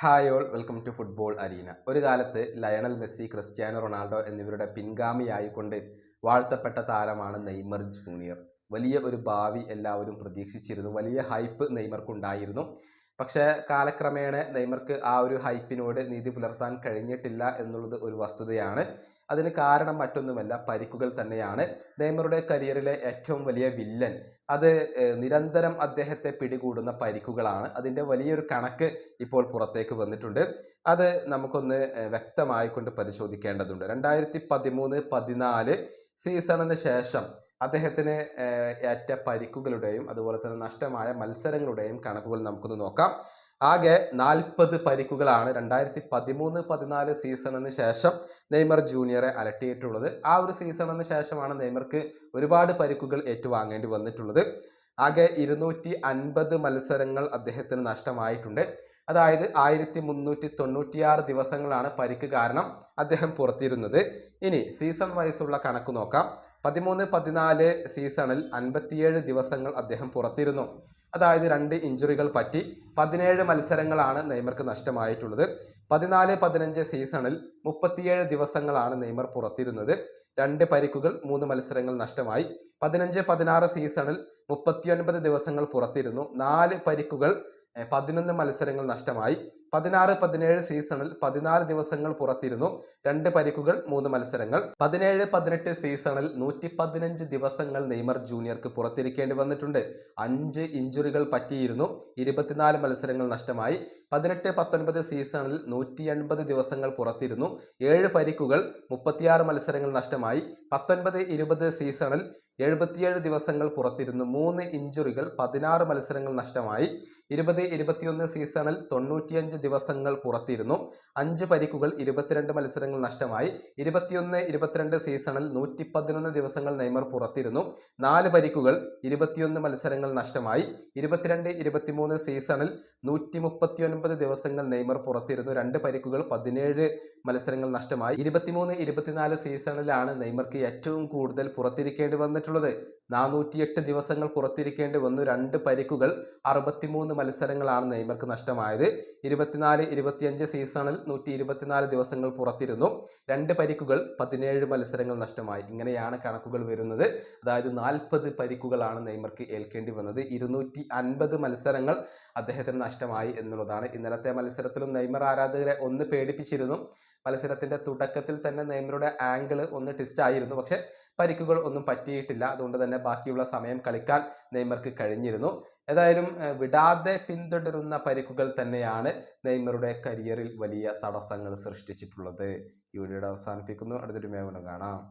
Hi all welcome to football arena. ഒരു കാലത്ത് Lionel Messi, Cristiano Ronaldo എന്നിവരുടെ പിൻഗാമിയായിക്കൊണ്ട് വാഴ്ത്തപ്പെട്ട താരമാണ് നെയ്മർ ജൂനിയർ. വലിയ ഒരു ഭാവി എല്ലാവരും പ്രതീക്ഷിച്ചിരുന്നു. വലിയ ഹൈപ്പ് നെയ്മർക്കുണ്ടായിരുന്നു. പക്ഷേ കാലക്രമേണ നെയ്മർക്ക് ആ ഒരു ഹൈപ്പിനോട് നീതി പുലർത്താൻ കഴിഞ്ഞിട്ടില്ല എന്നുള്ളത് ഒരു വസ്തുതയാണ്. അതിന് കാരണം മറ്റൊന്നുമല്ല, പരിക്കുകൾ തന്നെയാണ്. നെയ്മറുടെ കരിയറിലെ ഏറ്റവും വലിയ വില്ലൻ അത് നിരന്തരം അദ്ദേഹത്തെ പിടികൂടുന്ന പരിക്കുകളാണ്. അതിൻ്റെ വലിയൊരു കണക്ക് ഇപ്പോൾ പുറത്തേക്ക് വന്നിട്ടുണ്ട്. അത് നമുക്കൊന്ന് വ്യക്തമായിക്കൊണ്ട് പരിശോധിക്കേണ്ടതുണ്ട്. 2013-14 സീസണിന് ശേഷം അദ്ദേഹത്തിന് ഏറ്റ പരിക്കുകളുടെയും അതുപോലെ തന്നെ നഷ്ടമായ മത്സരങ്ങളുടെയും കണക്കുകൾ നമുക്കൊന്ന് നോക്കാം. ആകെ 40 പരിക്കുകളാണ് 2013-14 സീസണിന് ശേഷം നെയ്മർ ജൂനിയറെ അലട്ടിയിട്ടുള്ളത്. ആ ഒരു സീസണിന് ശേഷമാണ് നെയ്മർക്ക് ഒരുപാട് പരിക്കുകൾ ഏറ്റുവാങ്ങേണ്ടി വന്നിട്ടുള്ളത്. ആകെ 250 മത്സരങ്ങൾ അദ്ദേഹത്തിന് നഷ്ടമായിട്ടുണ്ട്. അതായത് 1396 ദിവസങ്ങളാണ് പരിക്ക് കാരണം അദ്ദേഹം പുറത്തിരുന്നത്. ഇനി സീസൺ വൈസുള്ള കണക്ക് നോക്കാം. 13-14 സീസണിൽ 57 ദിവസങ്ങൾ അദ്ദേഹം പുറത്തിരുന്നു. അതായത് 2 ഇഞ്ചുറികൾ പറ്റി 17 മത്സരങ്ങളാണ് നെയ്മർക്ക് നഷ്ടമായിട്ടുള്ളത്. 14-15 സീസണിൽ 37 ദിവസങ്ങളാണ് നെയ്മർ പുറത്തിരുന്നത്. 2 പരിക്കുകൾ, 3 മത്സരങ്ങൾ നഷ്ടമായി. 15-16 സീസണിൽ 39 ദിവസങ്ങൾ പുറത്തിരുന്നു. 4 പരിക്കുകൾ, 11 മത്സരങ്ങൾ നഷ്ടമായി. 16-17 സീസണിൽ 14 ദിവസങ്ങൾ പുറത്തിരുന്നു. 2 പരിക്കുകൾ, 3 മത്സരങ്ങൾ. 17-18 സീസണിൽ 115 ദിവസങ്ങൾ നെയ്മർ ജൂനിയർക്ക് പുറത്തിരിക്കേണ്ടി വന്നിട്ടുണ്ട്. 5 ഇഞ്ചുറികൾ പറ്റിയിരുന്നു. 24 മത്സരങ്ങൾ നഷ്ടമായി. 18-19 സീസണിൽ 180 ദിവസങ്ങൾ പുറത്തിരുന്നു. 7 പരിക്കുകൾ, 36 മത്സരങ്ങൾ നഷ്ടമായി. 19-20 സീസണിൽ 77 ദിവസങ്ങൾ പുറത്തിരുന്നു. 3 ഇഞ്ചുറികൾ, 16 മത്സരങ്ങൾ നഷ്ടമായി. 20-21 സീസണിൽ 95 ദിവസങ്ങൾ പുറത്തിരുന്നു. 5 പരിക്കുകൾ, 22 മത്സരങ്ങൾ നഷ്ടമായി. 21-22 സീസണിൽ 111 ദിവസങ്ങൾ നെയ്മർ പുറത്തിരുന്നു. 4 പരിക്കുകൾ, 21 മത്സരങ്ങൾ നഷ്ടമായി. 22-23 സീസണിൽ 139 ദിവസങ്ങൾ നെയ്മർ പുറത്തിരുന്നു. 2 പരിക്കുകൾ, 17 മത്സരങ്ങൾ നഷ്ടമായി. 23-24 സീസണിലാണ് നെയ്മർക്ക് ഏറ്റവും കൂടുതൽ പുറത്തിരിക്കേണ്ടി വന്നിട്ടുള്ളത്. 408 ദിവസങ്ങൾ പുറത്തിരിക്കേണ്ടി വന്നു. 2 പരിക്കുകൾ, 63 മത്സരങ്ങളാണ് നെയ്മർക്ക് നഷ്ടമായത്. 24-25 സീസണിൽ 124 ദിവസങ്ങൾ പുറത്തിരുന്നു. 2 പരിക്കുകൾ, 17 മത്സരങ്ങൾ നഷ്ടമായി. ഇങ്ങനെയാണ് കണക്കുകൾ വരുന്നത്. അതായത് 40 പരിക്കുകളാണ് നെയ്മർക്ക് ഏൽക്കേണ്ടി വന്നത്. 250 മത്സരങ്ങൾ അദ്ദേഹത്തിന് നഷ്ടമായി എന്നുള്ളതാണ്. ഇന്നലത്തെ മത്സരത്തിലും നെയ്മർ ആരാധകരെ ഒന്ന് പേടിപ്പിച്ചിരുന്നു. മത്സരത്തിന്റെ തുടക്കത്തിൽ തന്നെ നെയ്മറുടെ ആംഗിൾ ഒന്ന് ട്വിസ്റ്റ് ആയിരുന്നു. പക്ഷെ പരിക്കുകൾ ഒന്നും പറ്റിയിട്ടില്ല. അതുകൊണ്ട് തന്നെ ബാക്കിയുള്ള സമയം കളിക്കാൻ നെയ്മർക്ക് കഴിഞ്ഞിരുന്നു. ഏതായാലും വിടാതെ പിന്തുടരുന്ന പരിക്കുകൾ തന്നെയാണ് നെയ്മറുടെ കരിയറിൽ വലിയ തടസ്സങ്ങൾ സൃഷ്ടിച്ചിട്ടുള്ളത്. ഈ വീഡിയോയുടെ അവസാനിപ്പിക്കുന്നു. അടുത്തൊരു മേഖല കാണാം.